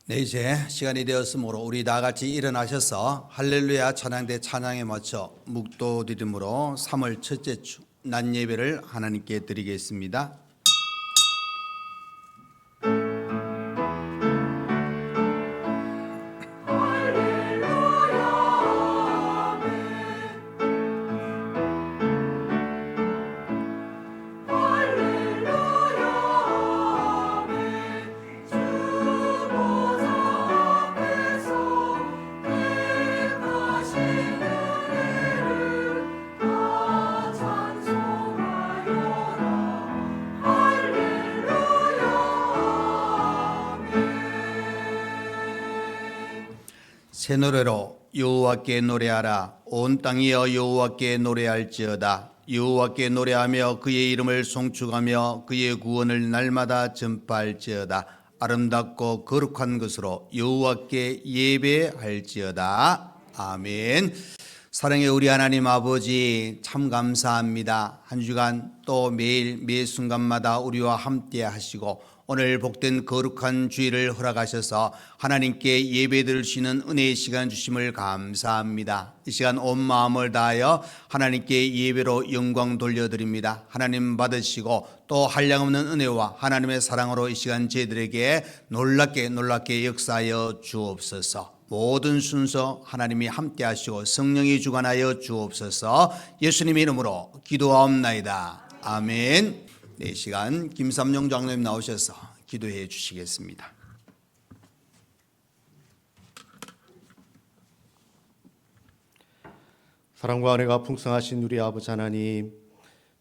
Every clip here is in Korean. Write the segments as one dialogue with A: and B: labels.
A: 네, 이제 시간이 되었으므로 우리 다 같이 일어나셔서 할렐루야 찬양대 찬양에 맞춰 묵도 드림으로 3월 첫째 주 낮 예배를 하나님께 드리겠습니다. 새 노래로 여호와께 노래하라. 온 땅이여 여호와께 노래할지어다. 여호와께 노래하며 그의 이름을 송축하며 그의 구원을 날마다 전파할지어다. 아름답고 거룩한 것으로 여호와께 예배할지어다. 아멘. 사랑의 우리 하나님 아버지, 참 감사합니다. 한 주간 또 매일 매 순간마다 우리와 함께 하시고 오늘 복된 거룩한 주일을 허락하셔서 하나님께 예배드릴 수 있는 은혜의 시간 주심을 감사합니다. 이 시간 온 마음을 다하여 하나님께 예배로 영광 돌려드립니다. 하나님 받으시고 또 한량없는 은혜와 하나님의 사랑으로 이 시간 저희들에게 놀랍게 역사하여 주옵소서. 모든 순서 하나님이 함께 하시고 성령이 주관하여 주옵소서. 예수님의 이름으로 기도하옵나이다. 아멘. 네, 이 시간 김삼용 장로님 나오셔서 기도해 주시겠습니다.
B: 사랑과 은혜가 풍성하신 우리 아버지 하나님,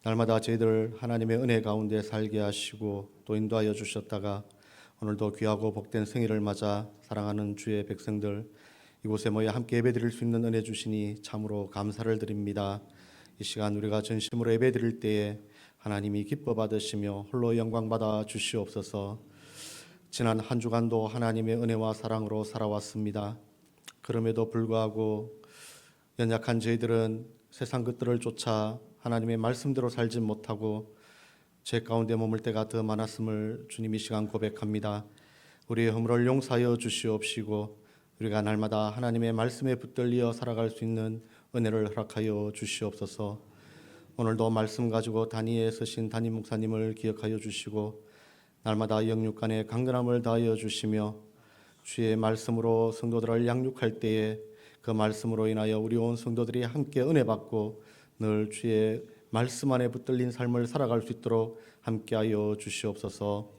B: 날마다 저희들 하나님의 은혜 가운데 살게 하시고 또 인도하여 주셨다가 오늘도 귀하고 복된 생일을 맞아 사랑하는 주의 백성들 이곳에 모여 함께 예배드릴 수 있는 은혜 주시니 참으로 감사를 드립니다. 이 시간 우리가 전심으로 예배드릴 때에 하나님이 기뻐 받으시며 홀로 영광 받아 주시옵소서. 지난 한 주간도 하나님의 은혜와 사랑으로 살아왔습니다. 그럼에도 불구하고 연약한 저희들은 세상 것들을 쫓아 하나님의 말씀대로 살지 못하고 죄 가운데 머물 때가 더 많았음을 주님 이 시간 고백합니다. 우리의 허물을 용서하여 주시옵시고 우리가 날마다 하나님의 말씀에 붙들려 살아갈 수 있는 은혜를 허락하여 주시옵소서. 오늘도 말씀 가지고 단위에 서신 담임 목사님을 기억하여 주시고 날마다 영육간의 강건함을 다하여 주시며 주의 말씀으로 성도들을 양육할 때에 그 말씀으로 인하여 우리 온 성도들이 함께 은혜 받고 늘 주의 말씀 안에 붙들린 삶을 살아갈 수 있도록 함께하여 주시옵소서.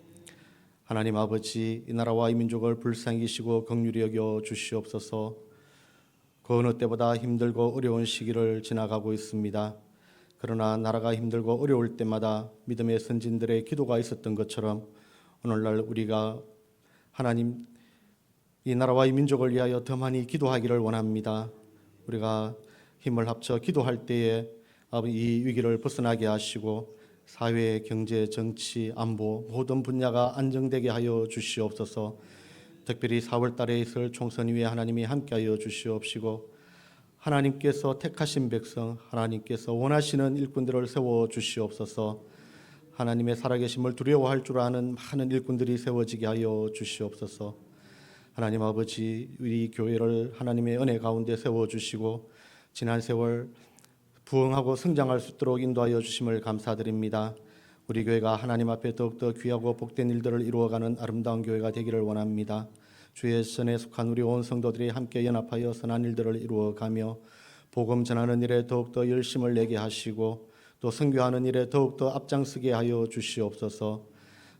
B: 하나님 아버지, 이 나라와 이 민족을 불쌍히 여기시고 긍휼히 여겨 주시옵소서. 그 어느 때보다 힘들고 어려운 시기를 지나가고 있습니다. 그러나 나라가 힘들고 어려울 때마다 믿음의 선진들의 기도가 있었던 것처럼 오늘날 우리가 하나님 이 나라와 이 민족을 위하여 더 많이 기도하기를 원합니다. 우리가 힘을 합쳐 기도할 때에 이 위기를 벗어나게 하시고 사회, 경제, 정치, 안보 모든 분야가 안정되게 하여 주시옵소서. 특별히 4월 달에 있을 총선 위에 하나님이 함께하여 주시옵시고 하나님께서 택하신 백성, 하나님께서 원하시는 일꾼들을 세워 주시옵소서. 하나님의 살아계심을 두려워할 줄 아는 많은 일꾼들이 세워지게 하여 주시옵소서. 하나님 아버지, 우리 교회를 하나님의 은혜 가운데 세워주시고 지난 세월 부흥하고 성장할 수 있도록 인도하여 주심을 감사드립니다. 우리 교회가 하나님 앞에 더욱더 귀하고 복된 일들을 이루어가는 아름다운 교회가 되기를 원합니다. 주의 선에 속한 우리 온 성도들이 함께 연합하여 선한 일들을 이루어가며 복음 전하는 일에 더욱더 열심을 내게 하시고 또 선교하는 일에 더욱더 앞장서게 하여 주시옵소서.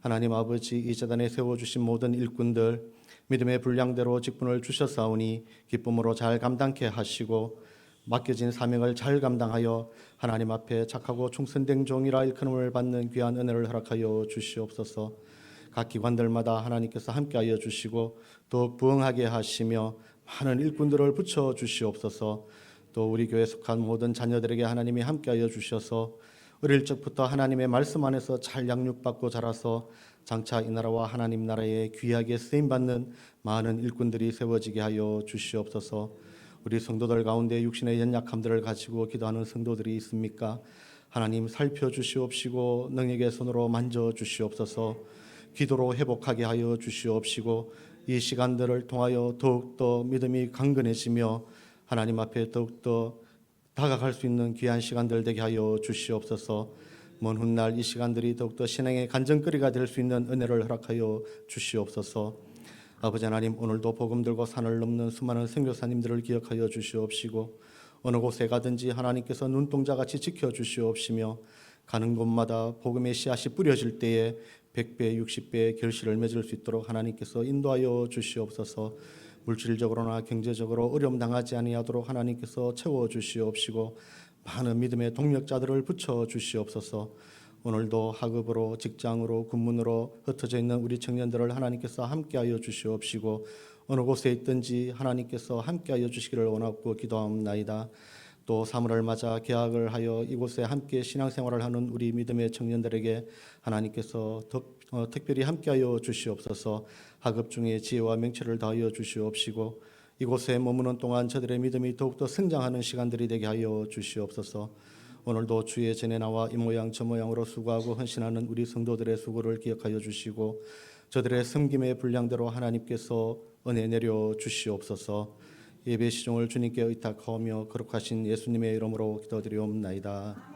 B: 하나님 아버지, 이 재단에 세워주신 모든 일꾼들 믿음의 분량대로 직분을 주셨사오니 기쁨으로 잘 감당케 하시고 맡겨진 사명을 잘 감당하여 하나님 앞에 착하고 충성된 종이라 일컬음을 받는 귀한 은혜를 허락하여 주시옵소서. 각 기관들마다 하나님께서 함께하여 주시고 더욱 부흥하게 하시며 많은 일꾼들을 붙여 주시옵소서. 또 우리 교회에 속한 모든 자녀들에게 하나님이 함께하여 주셔서 어릴 적부터 하나님의 말씀 안에서 잘 양육받고 자라서 장차 이 나라와 하나님 나라에 귀하게 쓰임받는 많은 일꾼들이 세워지게 하여 주시옵소서. 우리 성도들 가운데 육신의 연약함들을 가지고 기도하는 성도들이 있습니까? 하나님 살펴주시옵시고 능력의 손으로 만져주시옵소서. 기도로 회복하게 하여 주시옵시고 이 시간들을 통하여 더욱더 믿음이 강건해지며 하나님 앞에 더욱더 다가갈 수 있는 귀한 시간들 되게 하여 주시옵소서. 먼 훗날 이 시간들이 더욱더 신앙의 간증거리가 될 수 있는 은혜를 허락하여 주시옵소서. 아버지 하나님, 오늘도 복음 들고 산을 넘는 수많은 선교사님들을 기억하여 주시옵시고 어느 곳에 가든지 하나님께서 눈동자같이 지켜주시옵시며 가는 곳마다 복음의 씨앗이 뿌려질 때에 100배, 60배의 결실을 맺을 수 있도록 하나님께서 인도하여 주시옵소서. 물질적으로나 경제적으로 어려움 당하지 아니하도록 하나님께서 채워주시옵시고 많은 믿음의 동력자들을 붙여주시옵소서. 오늘도 학업으로 직장으로 군문으로 흩어져 있는 우리 청년들을 하나님께서 함께하여 주시옵시고 어느 곳에 있든지 하나님께서 함께하여 주시기를 원하고 기도하옵나이다. 또 사물을 맞아 개학을 하여 이곳에 함께 신앙생활을 하는 우리 믿음의 청년들에게 하나님께서 특별히 함께하여 주시옵소서. 학업 중에 지혜와 명철을 다하여 주시옵시고 이곳에 머무는 동안 저들의 믿음이 더욱더 성장하는 시간들이 되게 하여 주시옵소서. 오늘도 주의 전에 나와 이 모양 저 모양으로 수고하고 헌신하는 우리 성도들의 수고를 기억하여 주시고 저들의 섬김의 분량대로 하나님께서 은혜 내려 주시옵소서. 예배 시종을 주님께 의탁하오며 거룩하신 예수님의 이름으로 기도드리옵나이다.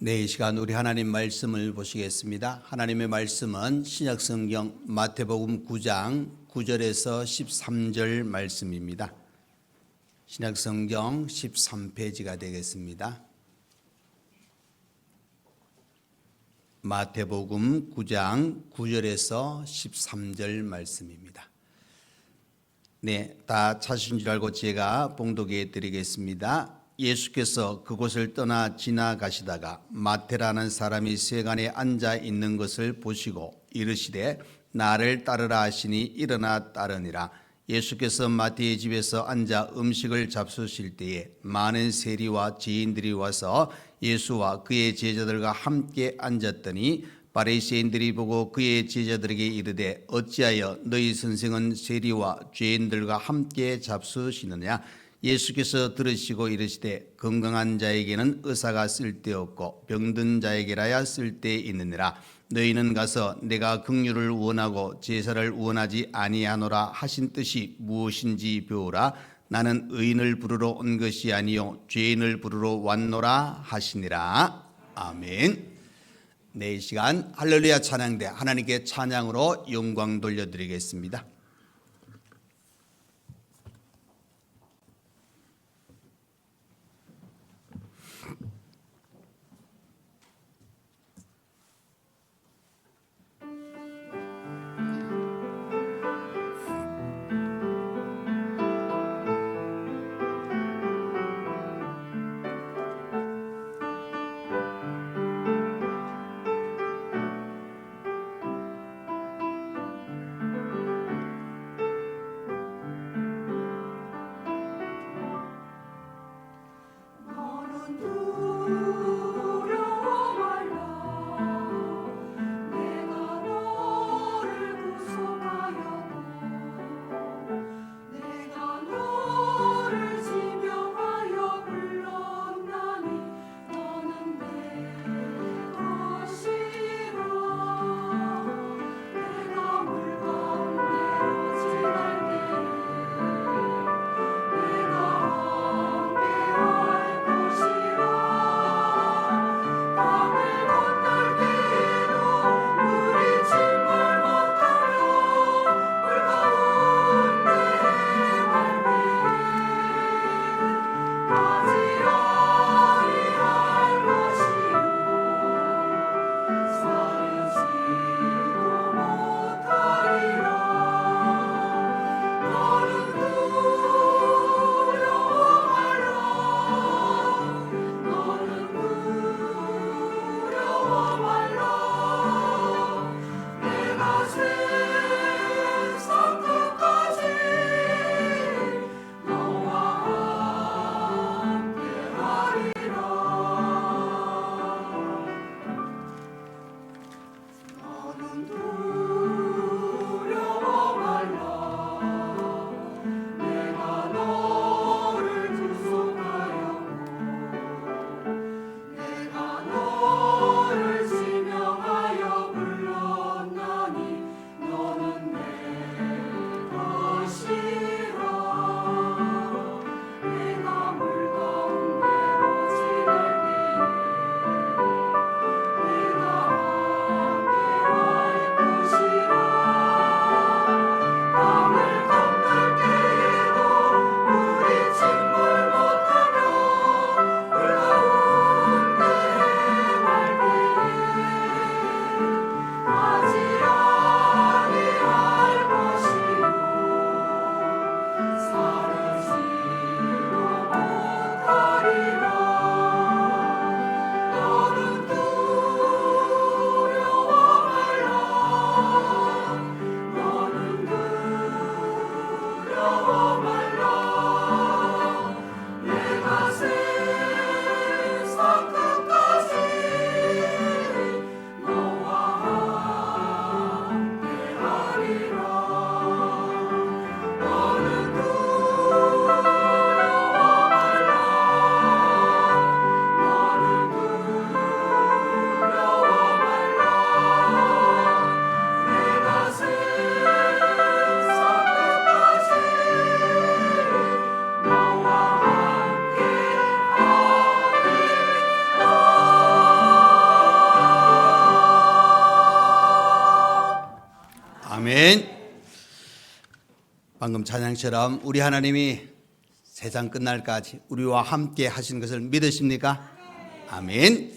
A: 네, 이 시간 우리 하나님 말씀을 보시겠습니다. 하나님의 말씀은 신약성경 마태복음 9장 9절에서 13절 말씀입니다. 신약성경 13페이지가 되겠습니다. 마태복음 9장 9절에서 13절 말씀입니다. 네, 다 찾으신 줄 알고 제가 봉독해 드리겠습니다. 예수께서 그곳을 떠나 지나가시다가 마태라는 사람이 세간에 앉아 있는 것을 보시고 이르시되 나를 따르라 하시니 일어나 따르니라. 예수께서 마태의 집에서 앉아 음식을 잡수실 때에 많은 세리와 죄인들이 와서 예수와 그의 제자들과 함께 앉았더니 바리새인들이 보고 그의 제자들에게 이르되 어찌하여 너희 선생은 세리와 죄인들과 함께 잡수시느냐. 예수께서 들으시고 이르시되 건강한 자에게는 의사가 쓸데없고 병든 자에게라야 쓸데 있느니라. 너희는 가서 내가 긍휼을 원하고 제사를 원하지 아니하노라 하신 뜻이 무엇인지 배우라. 나는 의인을 부르러 온 것이 아니요 죄인을 부르러 왔노라 하시니라. 아멘. 네, 이 시간 할렐루야 찬양대 하나님께 찬양으로 영광 돌려드리겠습니다. 아멘. 방금 찬양처럼 우리 하나님이 세상 끝날까지 우리와 함께 하신 것을 믿으십니까? 아멘.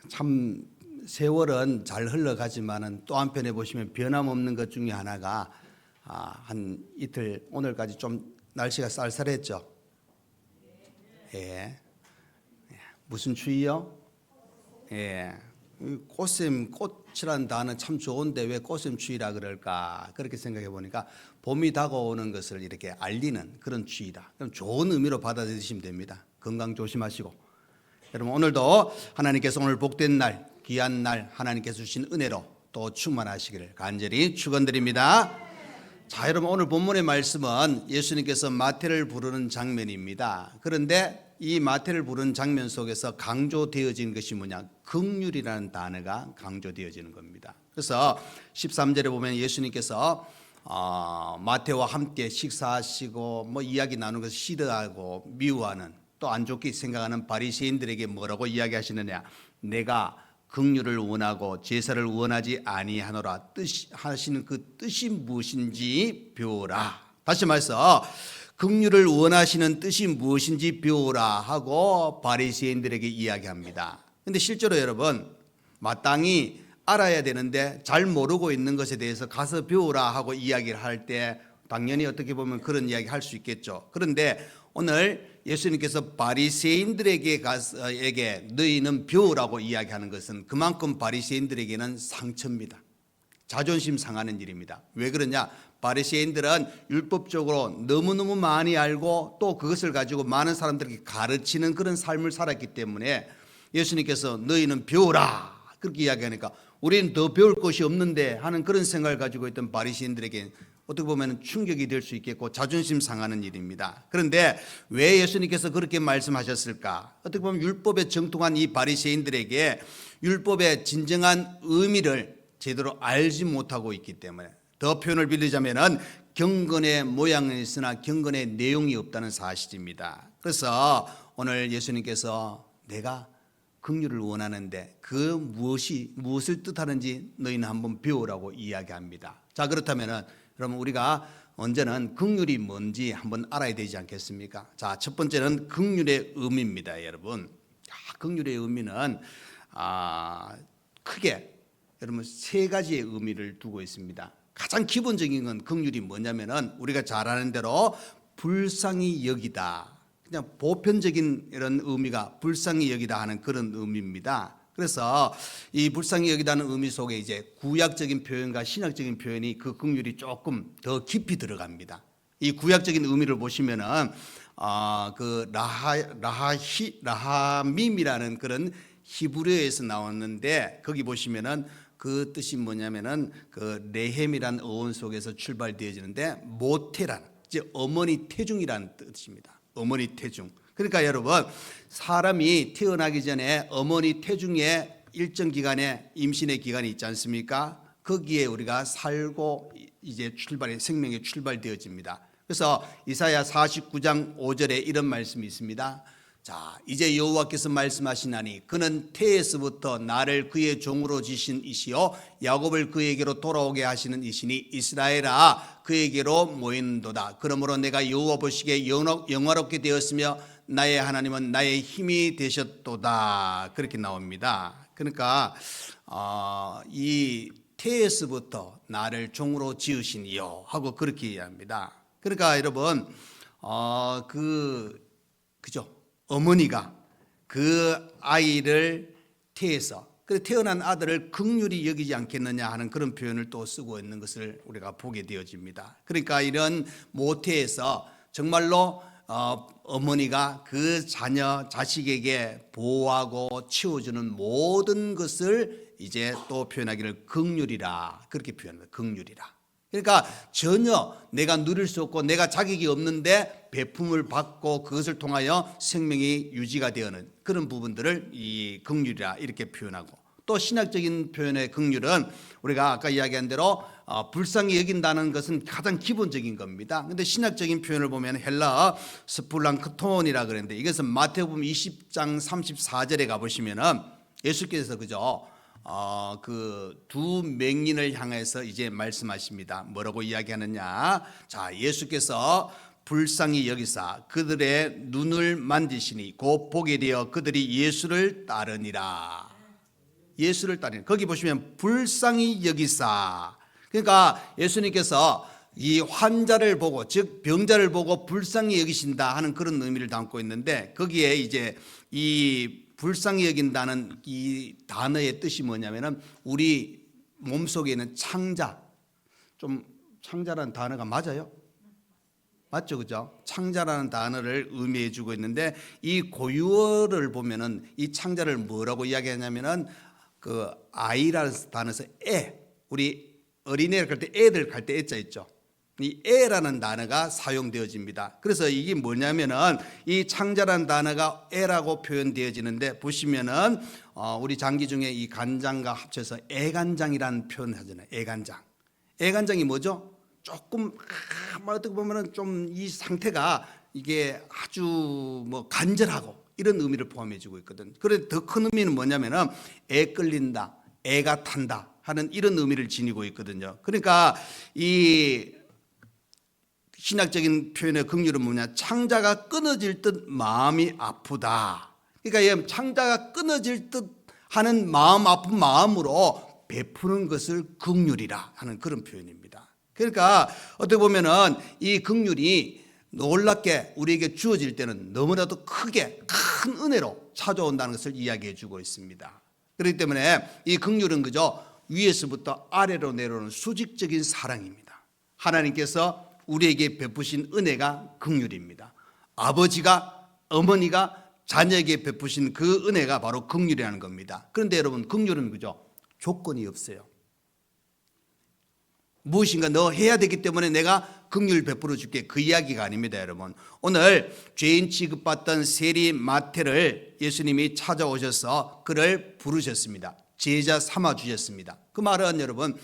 A: 참 세월은 잘 흘러가지만은 또 한편에 보시면 변함없는 것 중에 하나가 한 이틀 오늘까지 좀 날씨가 쌀쌀했죠. 예. 무슨 추위요? 예. 꽃이라는 단어는 참 좋은데 왜 꽃샘 추위라 그럴까? 그렇게 생각해 보니까 봄이 다가오는 것을 이렇게 알리는 그런 추위다. 그럼 좋은 의미로 받아들이시면 됩니다. 건강 조심하시고. 여러분 오늘도 하나님께서 오늘 복된 날, 귀한 날 하나님께서 주신 은혜로 또 충만하시기를 간절히 축원드립니다. 자, 여러분 오늘 본문의 말씀은 예수님께서 마태를 부르는 장면입니다. 그런데 이 마태를 부르는 장면 속에서 강조되어진 것이 뭐냐? 긍휼이라는 단어가 강조되어지는 겁니다. 그래서 13절에 보면 예수님께서 마태와 함께 식사하시고 뭐 이야기 나누는 것을 싫어하고 미워하는 또 안 좋게 생각하는 바리새인들에게 뭐라고 이야기하시느냐? 내가 긍휼을 원하고 제사를 원하지 아니하노라 하시는 그 뜻이 무엇인지 배우라. 다시 말해서 긍휼을 원하시는 뜻이 무엇인지 배우라 하고 바리새인들에게 이야기합니다. 근데 실제로 여러분 마땅히 알아야 되는데 잘 모르고 있는 것에 대해서 가서 배우라 하고 이야기를 할 때 당연히 어떻게 보면 그런 이야기 할 수 있겠죠. 그런데 오늘 예수님께서 바리새인들에게 너희는 배우라고 이야기하는 것은 그만큼 바리새인들에게는 상처입니다. 자존심 상하는 일입니다. 왜 그러냐? 바리새인들은 율법적으로 너무너무 많이 알고 또 그것을 가지고 많은 사람들에게 가르치는 그런 삶을 살았기 때문에 예수님께서 너희는 배우라 그렇게 이야기하니까 우리는 더 배울 것이 없는데 하는 그런 생각을 가지고 있던 바리새인들에게 어떻게 보면 충격이 될 수 있겠고 자존심 상하는 일입니다. 그런데 왜 예수님께서 그렇게 말씀하셨을까? 어떻게 보면 율법에 정통한 이 바리새인들에게 율법의 진정한 의미를 제대로 알지 못하고 있기 때문에 더 표현을 빌리자면은 경건의 모양은 있으나 경건의 내용이 없다는 사실입니다. 그래서 오늘 예수님께서 내가 긍휼을 원하는데 그 무엇을 뜻하는지 너희는 한번 배우라고 이야기합니다. 자, 그렇다면은 여러분 우리가 언제는 긍휼이 뭔지 한번 알아야 되지 않겠습니까? 자, 첫 번째는 긍휼의 의미입니다, 여러분. 긍휼의 의미는 크게 여러분 세 가지의 의미를 두고 있습니다. 가장 기본적인 건 긍휼이 뭐냐면은 우리가 잘 아는 대로 불쌍히 여기다. 그냥 보편적인 이런 의미가 불쌍히 여기다 하는 그런 의미입니다. 그래서 이 불쌍히 여기다는 의미 속에 이제 구약적인 표현과 신약적인 표현이 그 긍휼이 조금 더 깊이 들어갑니다. 이 구약적인 의미를 보시면은 그 라하밈이라는 그런 히브리어에서 나왔는데 거기 보시면은 그 뜻이 뭐냐면은 그 레헴이라는 어원 속에서 출발되어지는데 모태란 이제 어머니 태중이라는 뜻입니다. 어머니 태중. 그러니까 여러분 사람이 태어나기 전에 어머니 태중에 일정 기간의 임신의 기간이 있지 않습니까? 거기에 우리가 살고 이제 생명이 출발되어집니다. 그래서 이사야 49장 5절에 이런 말씀이 있습니다. 자, 이제 여호와께서 말씀하시나니 그는 태에서부터 나를 그의 종으로 지신 이시요 야곱을 그에게로 돌아오게 하시는 이시니 이스라엘아 그에게로 모인도다. 그러므로 내가 여호와 보시기에 영화롭게 되었으며 나의 하나님은 나의 힘이 되셨도다. 그렇게 나옵니다. 그러니까 이 태에서부터 나를 종으로 지으시니요 하고 그렇게 이야기합니다. 그러니까 여러분 그죠? 어머니가 그 아이를 태에서 태어난 아들을 긍휼히 여기지 않겠느냐 하는 그런 표현을 또 쓰고 있는 것을 우리가 보게 되어집니다. 그러니까 이런 모태에서 정말로 어머니가 그 자식에게 보호하고 치워주는 모든 것을 이제 또 표현하기를 긍휼이라 그렇게 표현합니다. 긍휼이라. 그러니까 전혀 내가 누릴 수 없고 내가 자격이 없는데 배품을 받고 그것을 통하여 생명이 유지가 되는 그런 부분들을 이 긍휼이라 이렇게 표현하고 또 신학적인 표현의 긍휼은 우리가 아까 이야기한 대로 불쌍히 여긴다는 것은 가장 기본적인 겁니다. 그런데 신학적인 표현을 보면 헬라 스플랑크톤이라 그랬는데 이것은 마태복음 20장 34절에 가보시면은 예수께서 그죠 그 두 맹인을 향해서 이제 말씀하십니다. 뭐라고 이야기하느냐? 자, 예수께서 불쌍히 여기사 그들의 눈을 만지시니 곧 보게 되어 그들이 예수를 따르니라. 예수를 따르니 거기 보시면 불쌍히 여기사. 그러니까 예수님께서 이 환자를 보고 즉 병자를 보고 불쌍히 여기신다 하는 그런 의미를 담고 있는데 거기에 이제 이 불쌍히 여긴다는 이 단어의 뜻이 뭐냐면은 우리 몸속에 있는 창자, 좀 창자라는 단어가 맞아요? 맞죠, 그죠? 창자라는 단어를 의미해 주고 있는데 이 고유어를 보면은 이 창자를 뭐라고 이야기하냐면은 그 아이라는 단어에서 우리 어린애를 갈 때 애들 갈 때 애자 있죠. 이 애라는 단어가 사용되어집니다. 그래서 이게 뭐냐면은 이 창자라는 단어가 애라고 표현되어지는데 보시면은 우리 장기 중에 이 간장과 합쳐서 애간장이라는 표현을 하잖아요. 애간장. 애간장이 뭐죠? 조금 어떻게 보면은 좀 이 상태가 이게 아주 뭐 간절하고 이런 의미를 포함해주고 있거든. 그런데 더 큰 의미는 뭐냐면은 애 끌린다, 애가 탄다 하는 이런 의미를 지니고 있거든요. 그러니까 이 신학적인 표현의 긍휼은 뭐냐? 창자가 끊어질 듯 마음이 아프다. 그러니까 창자가 끊어질 듯 하는 마음 아픈 마음으로 베푸는 것을 긍휼이라 하는 그런 표현입니다. 그러니까 어떻게 보면은 이 긍휼이 놀랍게 우리에게 주어질 때는 너무나도 크게 큰 은혜로 찾아온다는 것을 이야기해 주고 있습니다. 그렇기 때문에 이 긍휼은 그저 위에서부터 아래로 내려오는 수직적인 사랑입니다. 하나님께서 우리에게 베푸신 은혜가 긍휼입니다. 아버지가 어머니가 자녀에게 베푸신 그 은혜가 바로 긍휼이라는 겁니다. 그런데 여러분 긍휼은 그죠? 조건이 없어요. 무엇인가 너 해야 되기 때문에 내가 긍휼 베풀어 줄게 그 이야기가 아닙니다. 여러분 오늘 죄인 취급받던 세리 마태를 예수님이 찾아오셔서 그를 부르셨습니다. 제자 삼아 주셨습니다. 그 말은 여러분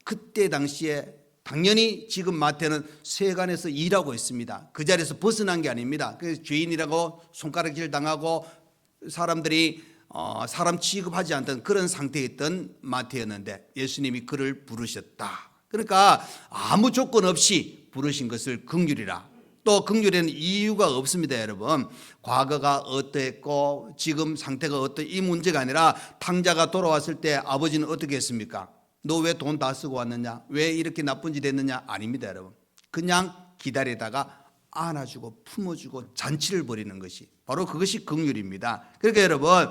A: 그때 당시에 당연히 지금 마태는 세간에서 일하고 있습니다. 그 자리에서 벗어난 게 아닙니다. 그래서 죄인이라고 손가락질 당하고 사람들이 사람 취급하지 않던 그런 상태에 있던 마태였는데 예수님이 그를 부르셨다. 그러니까 아무 조건 없이 부르신 것을 긍휼이라. 또 긍휼에는 이유가 없습니다. 여러분 과거가 어떠했고 지금 상태가 어떠 이 문제가 아니라 탕자가 돌아왔을 때 아버지는 어떻게 했습니까? 너 왜 돈 다 쓰고 왔느냐? 왜 이렇게 나쁜 짓 했느냐? 아닙니다, 여러분. 그냥 기다리다가 안아주고 품어주고 잔치를 벌이는 것이 바로 그것이 긍휼입니다. 그러니까 여러분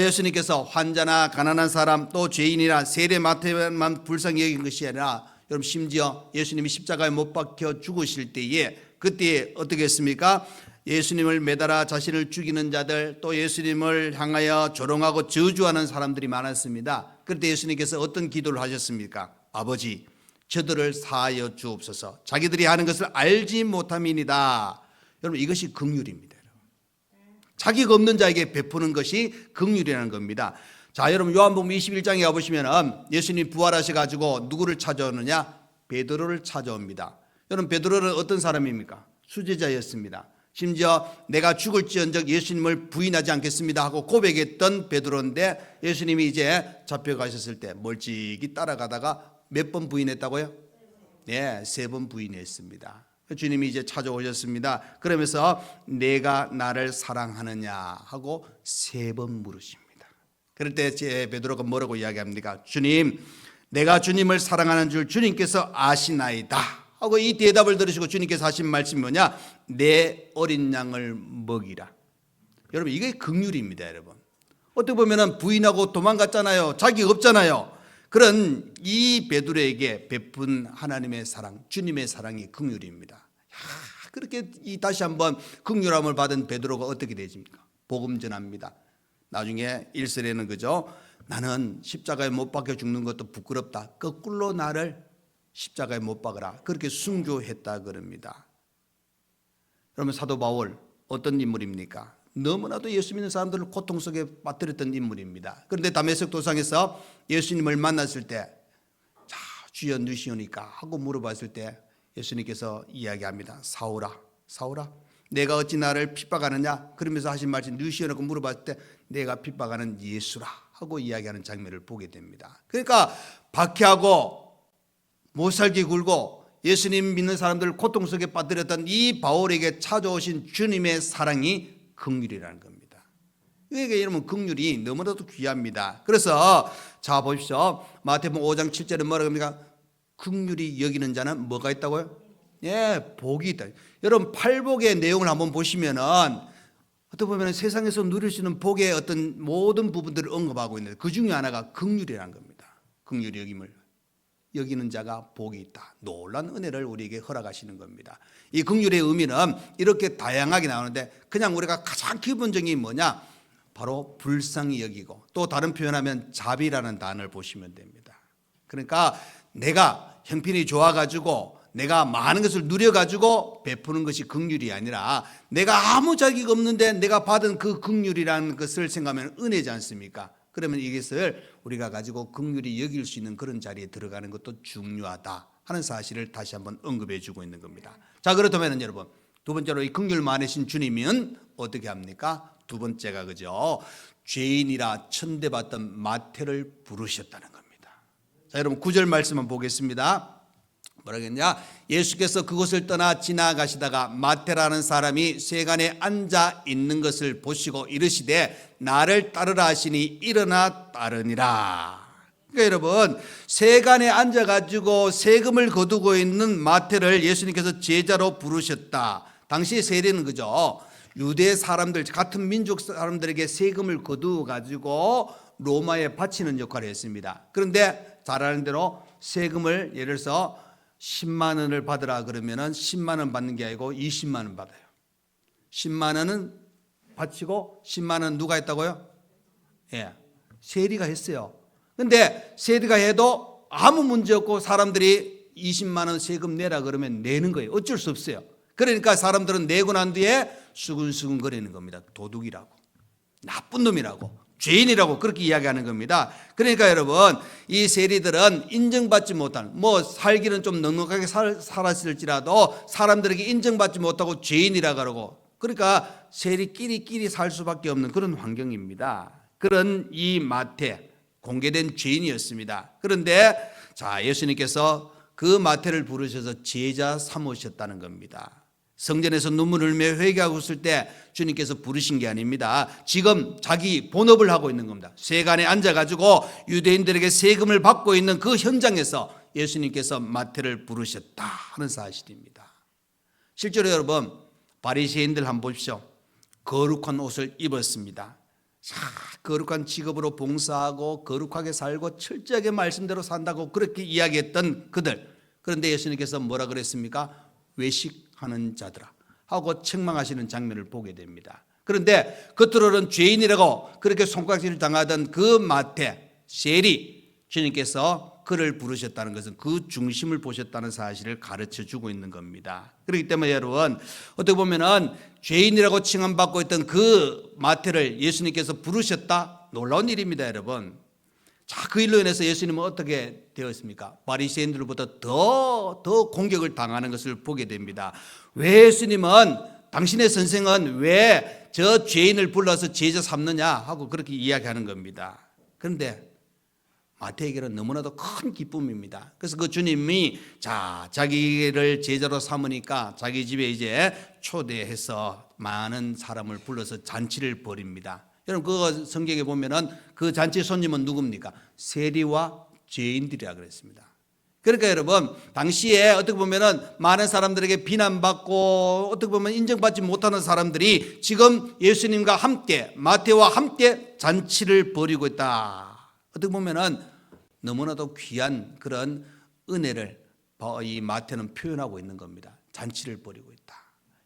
A: 예수님께서 환자나 가난한 사람 또 죄인이나 세례 마태만 불쌍히 여긴 것이 아니라 여러분 심지어 예수님이 십자가에 못 박혀 죽으실 때에 그때 어떻게 했습니까? 예수님을 매달아 자신을 죽이는 자들 또 예수님을 향하여 조롱하고 저주하는 사람들이 많았습니다. 그때 예수님께서 어떤 기도를 하셨습니까? 아버지 저들을 사하여 주옵소서 자기들이 하는 것을 알지 못함이니이다. 여러분 이것이 긍휼입니다. 자기가 없는 자에게 베푸는 것이 긍휼이라는 겁니다. 자 여러분 요한복음 21장에 가보시면 예수님 부활하셔가지고 누구를 찾아오느냐? 베드로를 찾아옵니다. 여러분 베드로는 어떤 사람입니까? 수제자였습니다. 심지어 내가 죽을지언정 예수님을 부인하지 않겠습니다 하고 고백했던 베드로인데 예수님이 이제 잡혀가셨을 때 멀찍이 따라가다가 몇 번 부인했다고요? 네, 3번 부인했습니다. 주님이 이제 찾아오셨습니다. 그러면서 내가 나를 사랑하느냐 하고 3번 물으십니다. 그럴 때 제 베드로가 뭐라고 이야기합니까? 주님, 내가 주님을 사랑하는 줄 주님께서 아시나이다 하고 이 대답을 들으시고 주님께서 하신 말씀이 뭐냐? 내 어린 양을 먹이라. 여러분 이게 긍휼입니다. 여러분 어떻게 보면 부인하고 도망갔잖아요. 자기가 없잖아요. 그런 이 베드로에게 베푼 하나님의 사랑, 주님의 사랑이 긍휼입니다. 그렇게 다시 한번 긍휼함을 받은 베드로가 어떻게 되십니까? 복음 전합니다. 나중에 1절에는 그죠? 나는 십자가에 못 박혀 죽는 것도 부끄럽다. 거꾸로 나를 십자가에 못 박으라. 그렇게 순교했다 그럽니다. 그러면 사도 바울 어떤 인물입니까? 너무나도 예수 믿는 사람들을 고통 속에 빠뜨렸던 인물입니다. 그런데 다메섹 도상에서 예수님을 만났을 때 자, 주여 누시오니까 하고 물어봤을 때 예수님께서 이야기합니다. 사울아, 사울아, 내가 어찌 나를 핍박하느냐? 그러면서 하신 말씀 누시어놓고 물어봤을 때 내가 핍박하는 예수라 하고 이야기하는 장면을 보게 됩니다. 그러니까 박해하고 못살게 굴고 예수님 믿는 사람들을 고통 속에 빠뜨렸던 이 바울에게 찾아오신 주님의 사랑이 긍휼이라는 겁니다. 그러니까 여러분 긍휼이 너무나도 귀합니다. 그래서 자 보십시오. 마태복음 5장 7절에 뭐라고 합니까? 긍휼히 여기는 자는 뭐가 있다고요? 예, 복이 있다. 여러분 팔복의 내용을 한번 보시면은 어떻게 보면 세상에서 누릴 수 있는 복의 어떤 모든 부분들을 언급하고 있는데 그 중에 하나가 긍휼이라는 겁니다. 긍휼히 여김을 여기는 자가 복이 있다. 놀란 은혜를 우리에게 허락하시는 겁니다. 이 긍휼의 의미는 이렇게 다양하게 나오는데 그냥 우리가 가장 기본적인 뭐냐? 바로 불쌍히 여기고 또 다른 표현하면 자비라는 단어를 보시면 됩니다. 그러니까 내가 형편이 좋아가지고 내가 많은 것을 누려가지고 베푸는 것이 긍휼이 아니라 내가 아무 자격 없는데 내가 받은 그 긍휼이라는 것을 생각하면 은혜지 않습니까? 그러면 이것을 우리가 가지고 긍휼히 여길 수 있는 그런 자리에 들어가는 것도 중요하다 하는 사실을 다시 한번 언급해 주고 있는 겁니다. 자, 그렇다면 여러분 두 번째로 이 긍휼 많으신 주님은 어떻게 합니까? 두 번째가 그죠? 죄인이라 천대받던 마태를 부르셨다는 겁니다. 자, 여러분 9절 말씀을 보겠습니다. 뭐라겠냐? 예수께서 그곳을 떠나 지나가시다가 마태라는 사람이 세간에 앉아 있는 것을 보시고 이르시되 나를 따르라 하시니 일어나 따르니라. 그러니까 여러분 세간에 앉아가지고 세금을 거두고 있는 마태를 예수님께서 제자로 부르셨다. 당시 세대는 그죠? 유대 사람들 같은 민족 사람들에게 세금을 거두어 가지고 로마에 바치는 역할을 했습니다. 그런데 잘 아는 대로 세금을 예를 들어서 10만 원을 받으라 그러면은 10만 원 받는 게 아니고 20만 원 받아요. 10만 원은 바치고 10만 원 누가 했다고요? 예, 세리가 했어요. 근데 세리가 해도 아무 문제 없고 사람들이 20만 원 세금 내라 그러면 내는 거예요. 어쩔 수 없어요. 그러니까 사람들은 내고 난 뒤에 수근수근 거리는 겁니다. 도둑이라고, 나쁜 놈이라고, 죄인이라고 그렇게 이야기하는 겁니다. 그러니까 여러분 이 세리들은 인정받지 못한 살기는 좀 넉넉하게 살았을지라도 사람들에게 인정받지 못하고 죄인이라 그러고 그러니까 세리끼리 살 수밖에 없는 그런 환경입니다. 그런 이 마태 공개된 죄인이었습니다. 그런데 자 예수님께서 그 마태를 부르셔서 제자 삼으셨다는 겁니다. 성전에서 눈물을 흘며 회개하고 있을 때 주님께서 부르신 게 아닙니다. 지금 자기 본업을 하고 있는 겁니다. 세간에 앉아가지고 유대인들에게 세금을 받고 있는 그 현장에서 예수님께서 마태를 부르셨다 하는 사실입니다. 실제로 여러분 바리새인들 한번 보십시오. 거룩한 옷을 입었습니다. 자, 거룩한 직업으로 봉사하고 거룩하게 살고 철저하게 말씀대로 산다고 그렇게 이야기했던 그들. 그런데 예수님께서 뭐라 그랬습니까? 외식하는 자들아 하고 책망하시는 장면을 보게 됩니다. 그런데 겉으로는 죄인이라고 그렇게 손가락질을 당하던 그 마태 세리 주님께서 그를 부르셨다는 것은 그 중심을 보셨다는 사실을 가르쳐 주고 있는 겁니다. 그렇기 때문에 여러분 어떻게 보면은 죄인이라고 칭함받고 있던 그 마태를 예수님께서 부르셨다 놀라운 일입니다. 여러분 자, 그 일로 인해서 예수님은 어떻게 되었습니까? 바리새인들보다 더 공격을 당하는 것을 보게 됩니다. 왜 예수님은 당신의 선생은 왜 저 죄인을 불러서 제자 삼느냐 하고 그렇게 이야기하는 겁니다. 그런데 마태에게는 너무나도 큰 기쁨입니다. 그래서 그 주님이 자기를 제자로 삼으니까 자기 집에 이제 초대해서 많은 사람을 불러서 잔치를 벌입니다. 여러분 그 성경에 보면은 그 잔치 손님은 누굽니까? 세리와 죄인들이라 그랬습니다. 그러니까 여러분 당시에 어떻게 보면은 많은 사람들에게 비난받고 어떻게 보면 인정받지 못하는 사람들이 지금 예수님과 함께 마태와 함께 잔치를 벌이고 있다. 어떻게 보면은 너무나도 귀한 그런 은혜를 이 마태는 표현하고 있는 겁니다. 잔치를 벌이고 있다.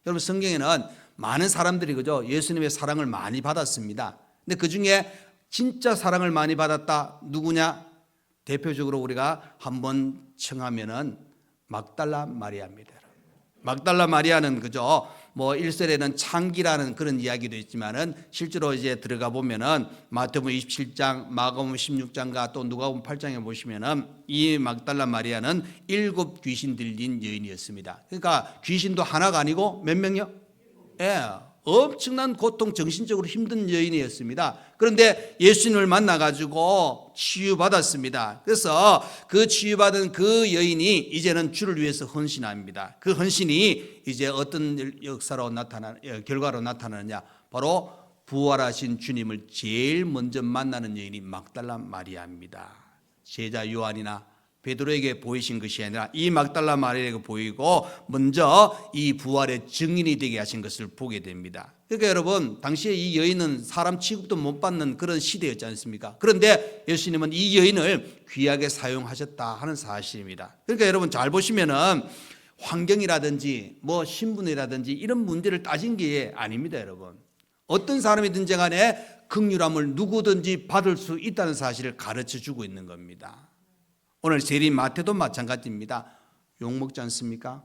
A: 여러분 성경에는 많은 사람들이 그죠 예수님의 사랑을 많이 받았습니다. 근데 그 중에 진짜 사랑을 많이 받았다 누구냐? 대표적으로 우리가 한번 청하면은 막달라 마리아입니다. 막달라 마리아는 그죠 1절에는 창기라는 그런 이야기도 있지만은 실제로 이제 들어가 보면은 마태복음 27장, 마가복음 16장과 또 누가복음 8장에 보시면은 이 막달라 마리아는 7 귀신 들린 여인이었습니다. 그러니까 귀신도 하나가 아니고 몇 명이요? 엄청난 고통, 정신적으로 힘든 여인이었습니다. 그런데 예수님을 만나가지고 치유받았습니다. 그래서 그 치유받은 그 여인이 이제는 주를 위해서 헌신합니다. 그 헌신이 이제 어떤 역사로 결과로 나타나느냐, 바로 부활하신 주님을 제일 먼저 만나는 여인이 막달라 마리아입니다. 제자 요한이나 베드로에게 보이신 것이 아니라 이 막달라 마리아에게 보이고 먼저 이 부활의 증인이 되게 하신 것을 보게 됩니다. 그러니까 여러분, 당시에 이 여인은 사람 취급도 못 받는 그런 시대였지 않습니까? 그런데 예수님은 이 여인을 귀하게 사용하셨다 하는 사실입니다. 그러니까 여러분 잘 보시면은 환경이라든지 뭐 신분이라든지 이런 문제를 따진 게 아닙니다, 여러분. 어떤 사람이든지 간에 긍휼함을 누구든지 받을 수 있다는 사실을 가르쳐 주고 있는 겁니다. 오늘 세리 마태도 마찬가지입니다. 욕먹지 않습니까?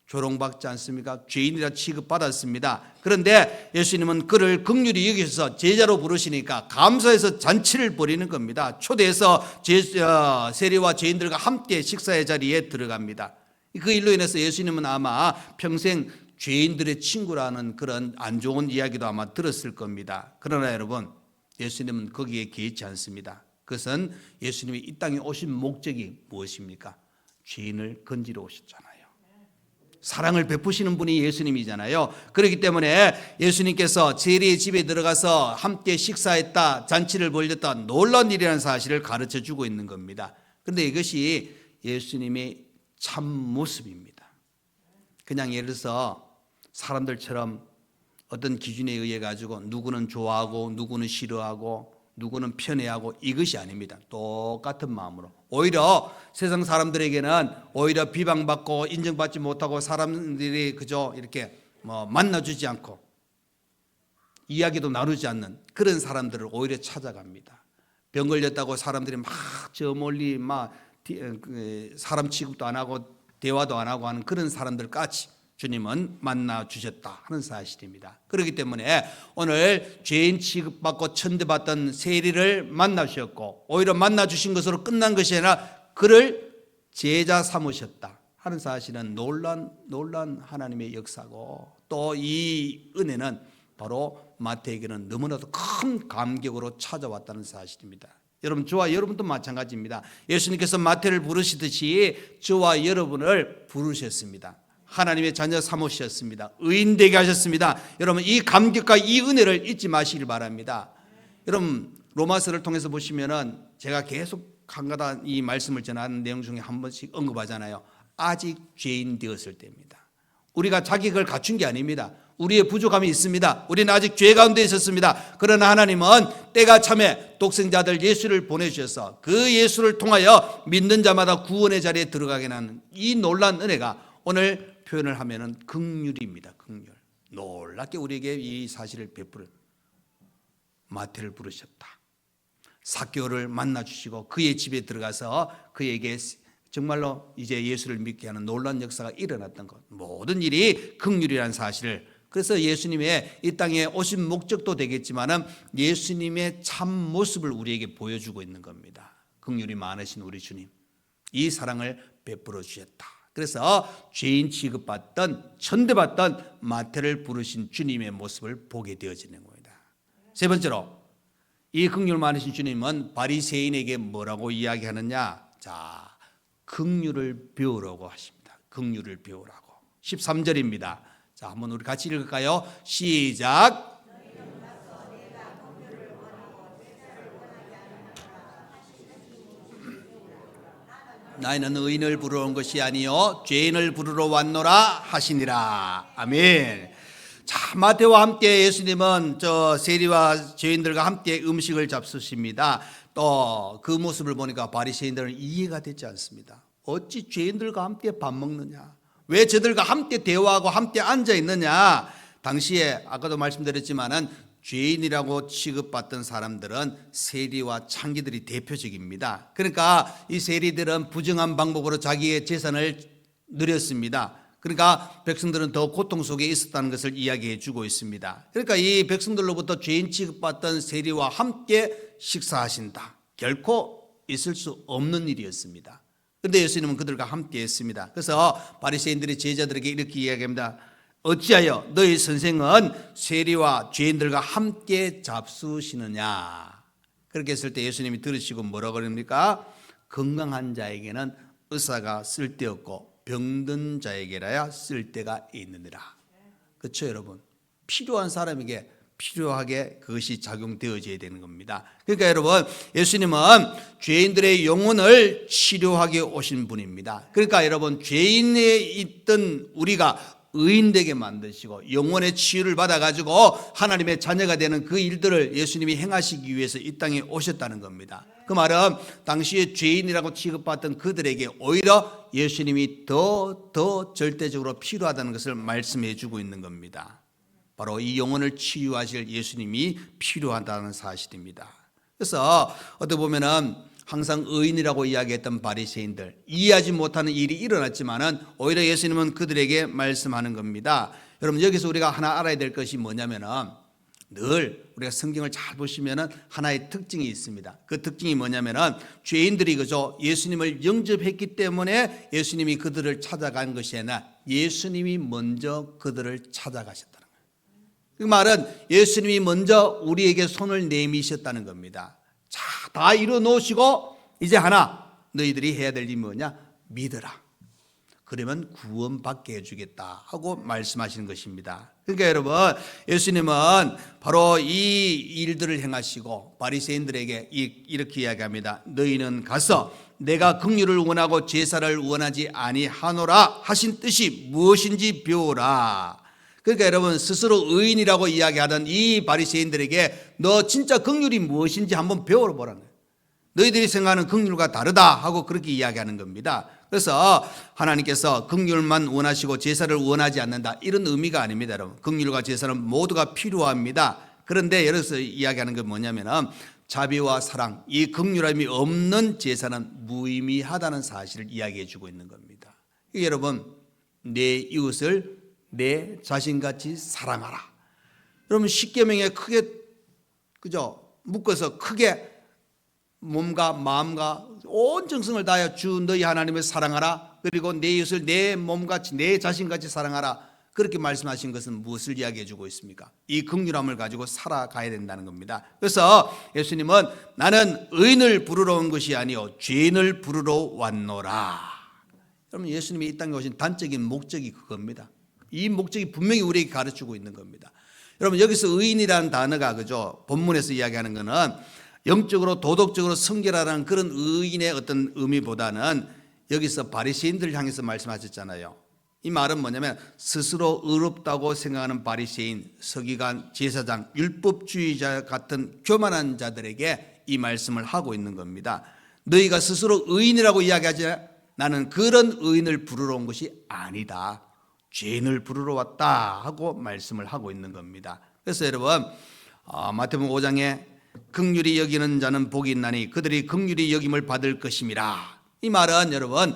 A: 조롱받지 않습니까? 죄인이라 취급받았습니다. 그런데 예수님은 그를 긍휼히 여기셔서 제자로 부르시니까 감사해서 잔치를 벌이는 겁니다. 초대해서 세리와 죄인들과 함께 식사의 자리에 들어갑니다. 그 일로 인해서 예수님은 아마 평생 죄인들의 친구라는 그런 안 좋은 이야기도 아마 들었을 겁니다. 그러나 여러분, 예수님은 거기에 개의치 않습니다. 그것은 예수님이 이 땅에 오신 목적이 무엇입니까? 죄인을 건지러 오셨잖아요. 사랑을 베푸시는 분이 예수님이잖아요. 그렇기 때문에 예수님께서 세리의 집에 들어가서 함께 식사했다, 잔치를 벌였다, 놀라운 일이라는 사실을 가르쳐 주고 있는 겁니다. 그런데 이것이 예수님의 참 모습입니다. 그냥 예를 들어서 사람들처럼 어떤 기준에 의해 가지고 누구는 좋아하고 누구는 싫어하고 누구는 편애하고 이것이 아닙니다. 똑같은 마음으로. 오히려 세상 사람들에게는 오히려 비방받고 인정받지 못하고 사람들이 그저 이렇게 만나주지 않고 이야기도 나누지 않는 그런 사람들을 오히려 찾아갑니다. 병 걸렸다고 사람들이 막 저 멀리 막 사람 취급도 안 하고 대화도 안 하고 하는 그런 사람들까지 주님은 만나 주셨다 하는 사실입니다. 그렇기 때문에 오늘 죄인 취급받고 천대받던 세리를 만나 주셨고 오히려 만나 주신 것으로 끝난 것이 아니라 그를 제자 삼으셨다 하는 사실은 놀란 하나님의 역사고, 또 이 은혜는 바로 마태에게는 너무나도 큰 감격으로 찾아왔다는 사실입니다. 여러분, 저와 여러분도 마찬가지입니다. 예수님께서 마태를 부르시듯이 저와 여러분을 부르셨습니다. 하나님의 자녀 삼으셨습니다. 의인 되게 하셨습니다. 여러분, 이 감격과 이 은혜를 잊지 마시길 바랍니다. 여러분, 로마서를 통해서 보시면은 제가 계속 한가다 이 말씀을 전하는 내용 중에 한 번씩 언급하잖아요. 아직 죄인 되었을 때입니다. 우리가 자격을 갖춘 게 아닙니다. 우리의 부족함이 있습니다. 우리는 아직 죄 가운데 있었습니다. 그러나 하나님은 때가 참에 독생자들 예수를 보내주셔서 그 예수를 통하여 믿는 자마다 구원의 자리에 들어가게 하는 이 놀라운 은혜가 오늘 표현을 하면은 긍휼입니다. 긍휼. 놀랍게 우리에게 이 사실을 베풀은 마태를 부르셨다. 삭개오를 만나 주시고 그의 집에 들어가서 그에게 정말로 이제 예수를 믿게 하는 놀라운 역사가 일어났던 것. 모든 일이 긍휼이라는 사실을, 그래서 예수님의 이 땅에 오신 목적도 되겠지만은 예수님의 참 모습을 우리에게 보여주고 있는 겁니다. 긍휼이 많으신 우리 주님, 이 사랑을 베풀어 주셨다. 그래서 죄인 취급받던 천대받던 마태를 부르신 주님의 모습을 보게 되어지는 겁니다. 세 번째로, 이 긍휼 많으신 주님은 바리새인에게 뭐라고 이야기하느냐? 자, 긍휼을 배우라고 하십니다. 긍휼을 배우라고. 13절입니다. 자, 한번 우리 같이 읽을까요? 시작. 나는 의인을 부르러 온 것이 아니요 죄인을 부르러 왔노라 하시니라. 아멘. 자, 마태와 함께 예수님은 저 세리와 죄인들과 함께 음식을 잡수십니다. 또 그 모습을 보니까 바리새인들은 이해가 되지 않습니다. 어찌 죄인들과 함께 밥 먹느냐? 왜 저들과 함께 대화하고 함께 앉아 있느냐? 당시에 아까도 말씀드렸지만은 죄인이라고 취급받던 사람들은 세리와 창기들이 대표적입니다. 그러니까 이 세리들은 부정한 방법으로 자기의 재산을 누렸습니다. 그러니까 백성들은 더 고통 속에 있었다는 것을 이야기해 주고 있습니다. 그러니까 이 백성들로부터 죄인 취급받던 세리와 함께 식사하신다. 결코 있을 수 없는 일이었습니다. 그런데 예수님은 그들과 함께 했습니다. 그래서 바리새인들이 제자들에게 이렇게 이야기합니다. 어찌하여 너희 선생은 세리와 죄인들과 함께 잡수시느냐. 그렇게 했을 때 예수님이 들으시고 뭐라고 그럽니까? 건강한 자에게는 의사가 쓸데없고 병든 자에게라야 쓸데가 있느니라. 그렇죠, 여러분? 필요한 사람에게 필요하게 그것이 작용되어져야 되는 겁니다. 그러니까 여러분, 예수님은 죄인들의 영혼을 치료하게 오신 분입니다. 그러니까 여러분, 죄인에 있던 우리가 의인되게 만드시고 영혼의 치유를 받아가지고 하나님의 자녀가 되는 그 일들을 예수님이 행하시기 위해서 이 땅에 오셨다는 겁니다. 그 말은 당시에 죄인이라고 취급받던 그들에게 오히려 예수님이 더 절대적으로 필요하다는 것을 말씀해 주고 있는 겁니다. 바로 이 영혼을 치유하실 예수님이 필요하다는 사실입니다. 그래서 어떻게 보면은 항상 의인이라고 이야기했던 바리새인들, 이해하지 못하는 일이 일어났지만은 오히려 예수님은 그들에게 말씀하는 겁니다. 여러분, 여기서 우리가 하나 알아야 될 것이 뭐냐면은 늘 우리가 성경을 잘 보시면은 하나의 특징이 있습니다. 그 특징이 뭐냐면은 죄인들이 그저 예수님을 영접했기 때문에 예수님이 그들을 찾아간 것이 아니라 예수님이 먼저 그들을 찾아가셨다는 거예요. 그 말은 예수님이 먼저 우리에게 손을 내미셨다는 겁니다. 자, 다 이뤄 놓으시고 이제 하나 너희들이 해야 될 일이 뭐냐? 믿어라. 그러면 구원받게 해주겠다 하고 말씀하시는 것입니다. 그러니까 여러분, 예수님은 바로 이 일들을 행하시고 바리새인들에게 이렇게 이야기합니다. 너희는 가서 내가 긍휼을 원하고 제사를 원하지 아니하노라 하신 뜻이 무엇인지 배우라. 그러니까 여러분, 스스로 의인이라고 이야기하던 이 바리새인들에게 너 진짜 긍휼이 무엇인지 한번 배워보라는 거예요. 너희들이 생각하는 긍휼과 다르다 하고 그렇게 이야기하는 겁니다. 그래서 하나님께서 긍휼만 원하시고 제사를 원하지 않는다, 이런 의미가 아닙니다. 여러분, 긍휼과 제사는 모두가 필요합니다. 그런데 여기서 이야기하는 건 뭐냐면 자비와 사랑, 이 긍휼함이 없는 제사는 무의미하다는 사실을 이야기해 주고 있는 겁니다. 여러분, 내 이웃을 내 자신같이 사랑하라. 여러분, 십계명에 크게 그죠? 묶어서 크게 몸과 마음과 온 정성을 다하여 주 너희 하나님을 사랑하라. 그리고 내 이웃을 내 몸같이 내 자신같이 사랑하라. 그렇게 말씀하신 것은 무엇을 이야기해 주고 있습니까? 이 긍휼함을 가지고 살아가야 된다는 겁니다. 그래서 예수님은 나는 의인을 부르러 온 것이 아니요 죄인을 부르러 왔노라. 여러분, 예수님이 이 땅에 오신 단적인 목적이 그겁니다. 이 목적이 분명히 우리에게 가르치고 있는 겁니다. 여러분, 여기서 의인이라는 단어가 그죠? 본문에서 이야기하는 것은 영적으로 도덕적으로 성결하라는 그런 의인의 어떤 의미보다는 여기서 바리새인들을 향해서 말씀하셨잖아요. 이 말은 뭐냐면 스스로 의롭다고 생각하는 바리새인, 서기관, 제사장, 율법주의자 같은 교만한 자들에게 이 말씀을 하고 있는 겁니다. 너희가 스스로 의인이라고 이야기하지 나는 그런 의인을 부르러 온 것이 아니다. 죄인을 부르러 왔다 하고 말씀을 하고 있는 겁니다. 그래서 여러분, 마태복음 5장에 긍휼히 여기는 자는 복이 있나니 그들이 긍휼히 여김을 받을 것임이라. 이 말은 여러분,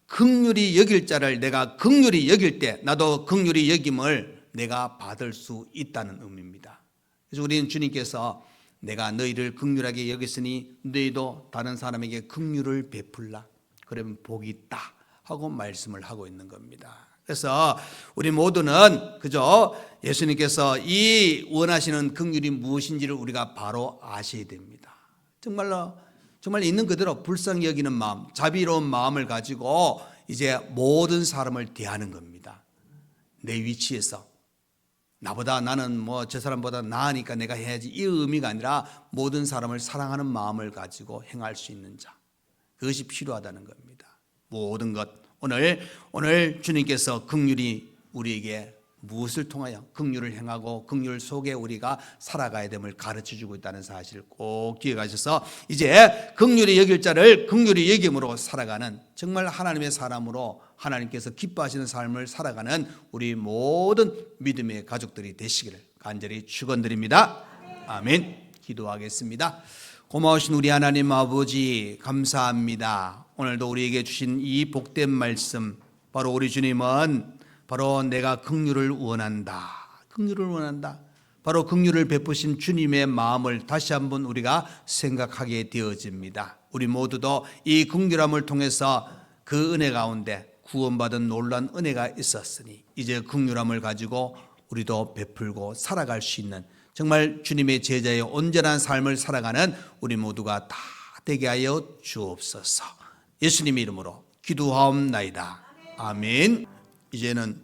A: 긍휼히 여길 자를 내가 긍휼히 여길 때 나도 긍휼히 여김을 내가 받을 수 있다는 의미입니다. 그래서 우리는 주님께서 내가 너희를 긍휼하게 여겼으니 너희도 다른 사람에게 긍휼을 베풀라. 그러면 복이 있다 하고 말씀을 하고 있는 겁니다. 그래서 우리 모두는 그저 예수님께서 이 원하시는 긍휼이 무엇인지를 우리가 바로 아셔야 됩니다. 정말 있는 그대로 불쌍히 여기는 마음, 자비로운 마음을 가지고 이제 모든 사람을 대하는 겁니다. 내 위치에서 나보다 나는 뭐 저 사람보다 나으니까 내가 해야지, 이 의미가 아니라 모든 사람을 사랑하는 마음을 가지고 행할 수 있는 자, 그것이 필요하다는 겁니다. 모든 것. 오늘 주님께서 긍휼이 우리에게 무엇을 통하여 긍휼을 행하고 긍휼 속에 우리가 살아가야 됨을 가르쳐주고 있다는 사실을 꼭 기억하셔서 이제 긍휼히 여길 자를 긍휼히 여김으로 살아가는, 정말 하나님의 사람으로 하나님께서 기뻐하시는 삶을 살아가는 우리 모든 믿음의 가족들이 되시기를 간절히 축원드립니다. 아멘. 기도하겠습니다. 고마우신 우리 하나님 아버지, 감사합니다. 오늘도 우리에게 주신 이 복된 말씀, 바로 우리 주님은 바로 내가 긍휼을 원한다. 긍휼을 원한다. 바로 긍휼을 베푸신 주님의 마음을 다시 한번 우리가 생각하게 되어집니다. 우리 모두도 이 긍휼함을 통해서 그 은혜 가운데 구원받은 놀란 은혜가 있었으니 이제 긍휼함을 가지고 우리도 베풀고 살아갈 수 있는 정말 주님의 제자의 온전한 삶을 살아가는 우리 모두가 다 되게 하여 주옵소서. 예수님 이름으로 기도하옵나이다. 아멘. 이제는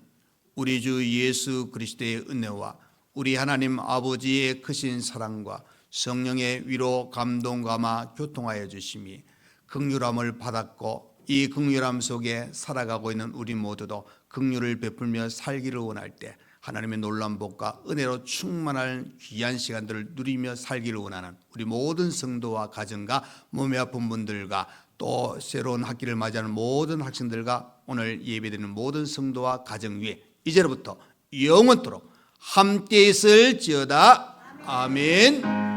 A: 우리 주 예수 그리스도의 은혜와 우리 하나님 아버지의 크신 사랑과 성령의 위로 감동 감화 교통하여 주심이 긍휼함을 받았고 이 긍휼함 속에 살아가고 있는 우리 모두도 긍휼을 베풀며 살기를 원할 때 하나님의 놀라운 복과 은혜로 충만한 귀한 시간들을 누리며 살기를 원하는 우리 모든 성도와 가정과 몸이 아픈 분들과 또 새로운 학기를 맞이하는 모든 학생들과 오늘 예배드리는 모든 성도와 가정 위에 이제로부터 영원토록 함께 있을지어다. 아멘.